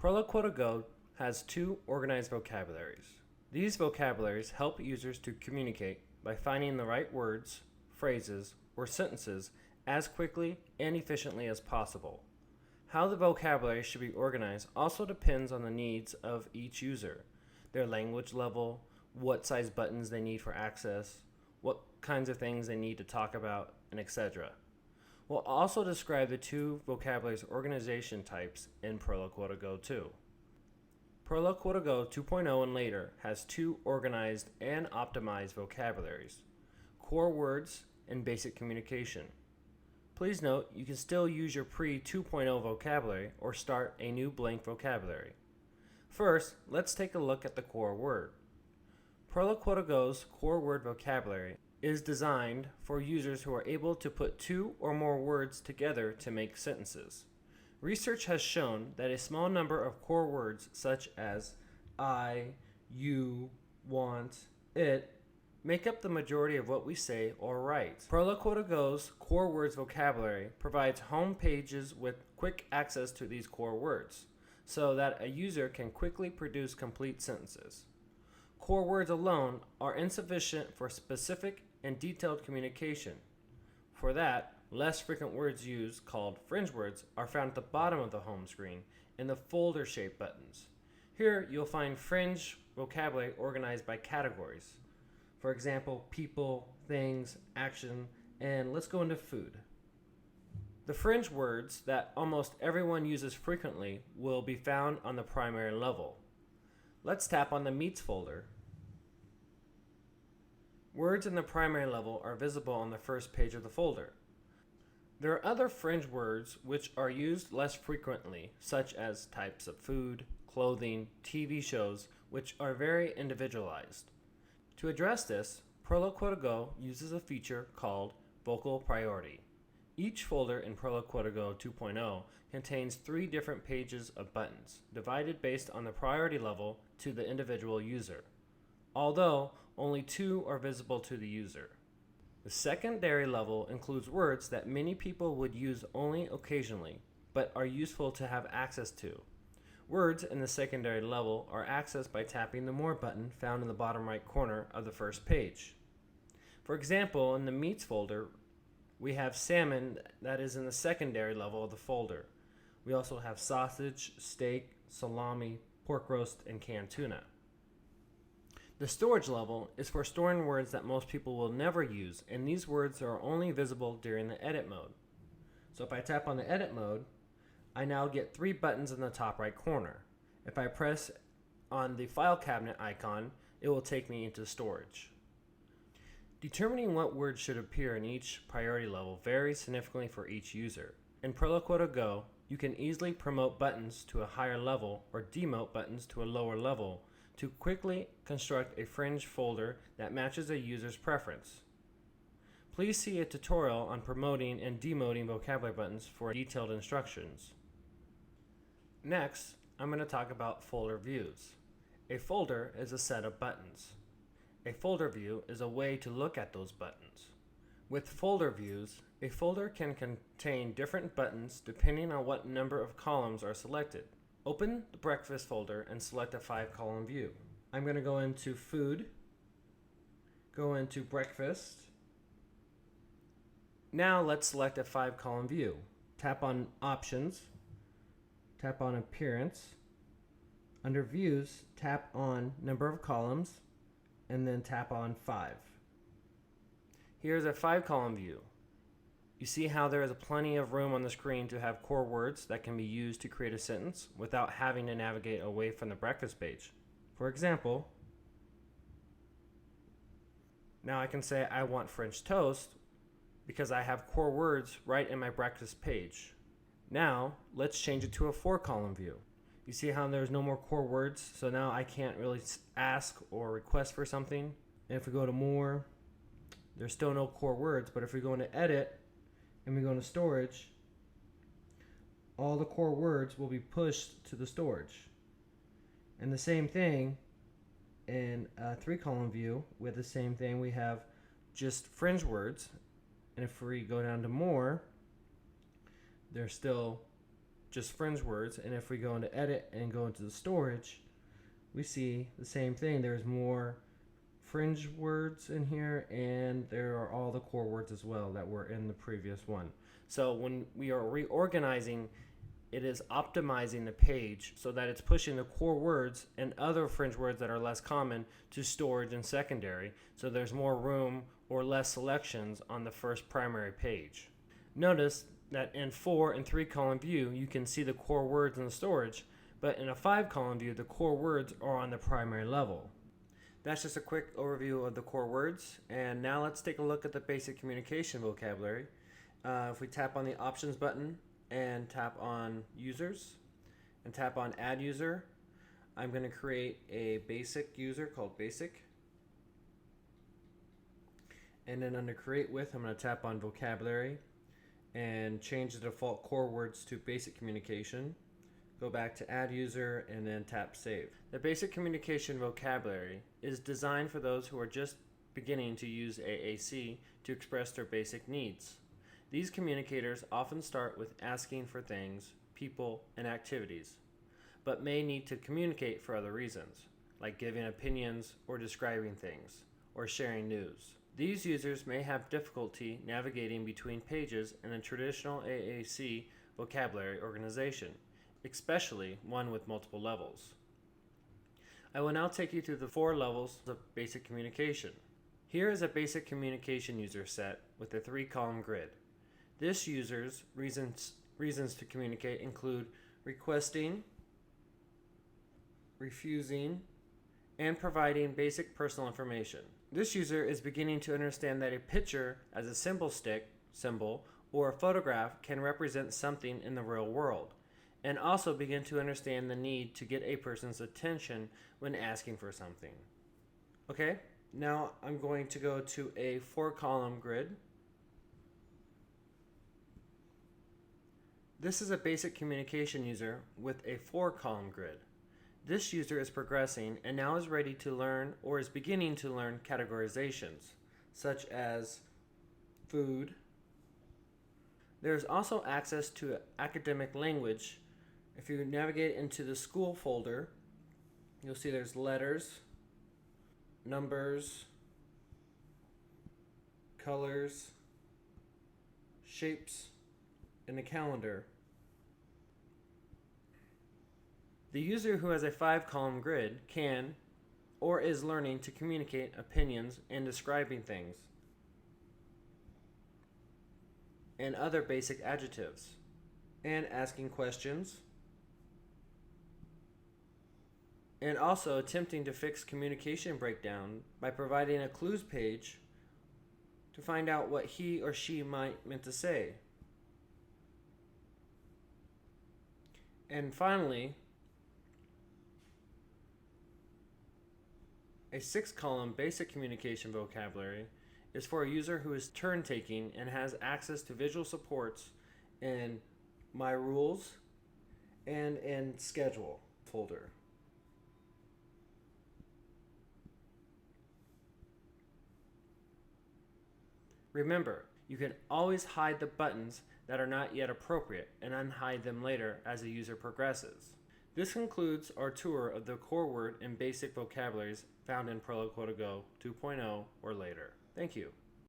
Proloquo2Go has two organized vocabularies. These vocabularies help users to communicate by finding the right words, phrases, or sentences as quickly and efficiently as possible. How the vocabulary should be organized also depends on the needs of each user, their language level, what size buttons they need for access, what kinds of things they need to talk about, and etc. We'll also describe the two vocabularies organization types in Proloquo2Go 2. Proloquo2Go 2.0 and later has two organized and optimized vocabularies, core words and basic communication. Please note you can still use your pre-2.0 vocabulary or start a new blank vocabulary. First, let's take a look at the core word. Proloquo2Go's core word vocabulary is designed for users who are able to put two or more words together to make sentences. Research has shown that a small number of core words such as I, you, want, it make up the majority of what we say or write. Proloquo2Go's core words vocabulary provides home pages with quick access to these core words so that a user can quickly produce complete sentences. Core words alone are insufficient for specific and detailed communication. For that, less frequent words used, called fringe words, are found at the bottom of the home screen in the folder-shaped buttons. Here, you'll find fringe vocabulary organized by categories. For example, people, things, action, and let's go into food. The fringe words that almost everyone uses frequently will be found on the primary level. Let's tap on the Meats folder. Words in the primary level are visible on the first page of the folder. There are other fringe words which are used less frequently, such as types of food, clothing, TV shows, which are very individualized. To address this, Proloquo2Go uses a feature called Vocal Priority. Each folder in Proloquo2Go 2.0 contains 3 different pages of buttons, divided based on the priority level to the individual user, although only 2 are visible to the user. The secondary level includes words that many people would use only occasionally, but are useful to have access to. Words in the secondary level are accessed by tapping the More button found in the bottom right corner of the first page. For example, in the Meats folder, we have salmon that is in the secondary level of the folder. We also have sausage, steak, salami, pork roast, and canned tuna. The storage level is for storing words that most people will never use, and these words are only visible during the edit mode. So if I tap on the edit mode, I now get 3 buttons in the top right corner. If I press on the file cabinet icon, it will take me into storage. Determining what words should appear in each priority level varies significantly for each user. In Proloquo2Go, you can easily promote buttons to a higher level or demote buttons to a lower level to quickly construct a fringe folder that matches a user's preference. Please see a tutorial on promoting and demoting vocabulary buttons for detailed instructions. Next, I'm going to talk about folder views. A folder is a set of buttons. A folder view is a way to look at those buttons. With folder views, a folder can contain different buttons depending on what number of columns are selected. Open the breakfast folder and select a 5-column view. I'm going to go into food, go into breakfast. Now let's select a 5-column view. Tap on options, tap on appearance. Under views, tap on number of columns, and then tap on 5. Here's a 5-column view. You see how there is plenty of room on the screen to have core words that can be used to create a sentence without having to navigate away from the breakfast page. For example, now I can say I want French toast because I have core words right in my breakfast page. Now let's change it to a 4-column view. You see how there's no more core words, so now I can't really ask or request for something. And if we go to more, there's still no core words, but if we go into edit and we go into storage, all the core words will be pushed to the storage. And the same thing in a 3-column view with the same thing, we have just fringe words. And if we go down to more, there's still just fringe words, and if we go into edit and go into the storage, we see the same thing. There's more fringe words in here, and there are all the core words as well that were in the previous one. So when we are reorganizing, it is optimizing the page so that it's pushing the core words and other fringe words that are less common to storage and secondary, so there's more room or less selections on the first primary page. Notice that in 4 and 3 column view, you can see the core words in the storage, but in a 5 column view, the core words are on the primary level. That's just a quick overview of the core words, and now let's take a look at the basic communication vocabulary. If we tap on the options button and tap on users and tap on add user, I'm going to create a basic user called basic. And then under create with, I'm going to tap on vocabulary and change the default core words to basic communication. Go back to add user and then tap save. The basic communication vocabulary is designed for those who are just beginning to use AAC to express their basic needs. These communicators often start with asking for things, people, and activities, but may need to communicate for other reasons, like giving opinions or describing things, or sharing news. These users may have difficulty navigating between pages in a traditional AAC vocabulary organization, especially one with multiple levels. I will now take you through the 4 levels of basic communication. Here is a basic communication user set with a 3 column grid. This user's reasons to communicate include requesting, refusing, and providing basic personal information. This user is beginning to understand that a picture as a symbol, or a photograph can represent something in the real world, and also begin to understand the need to get a person's attention when asking for something. Okay, now I'm going to go to a 4 column grid. This is a basic communication user with a 4 column grid. This user is progressing and now is ready to learn or is beginning to learn categorizations, such as food. There is also access to academic language. If you navigate into the school folder, you'll see there's letters, numbers, colors, shapes, and a calendar. The user who has a 5 column grid can or is learning to communicate opinions and describing things and other basic adjectives, and asking questions, and also attempting to fix communication breakdown by providing a clues page to find out what he or she might meant to say. And finally, a 6 column basic communication vocabulary is for a user who is turn taking and has access to visual supports in My Rules and in Schedule folder. Remember, you can always hide the buttons that are not yet appropriate and unhide them later as the user progresses. This concludes our tour of the core word and basic vocabularies found in Proloquo2Go 2.0 or later. Thank you.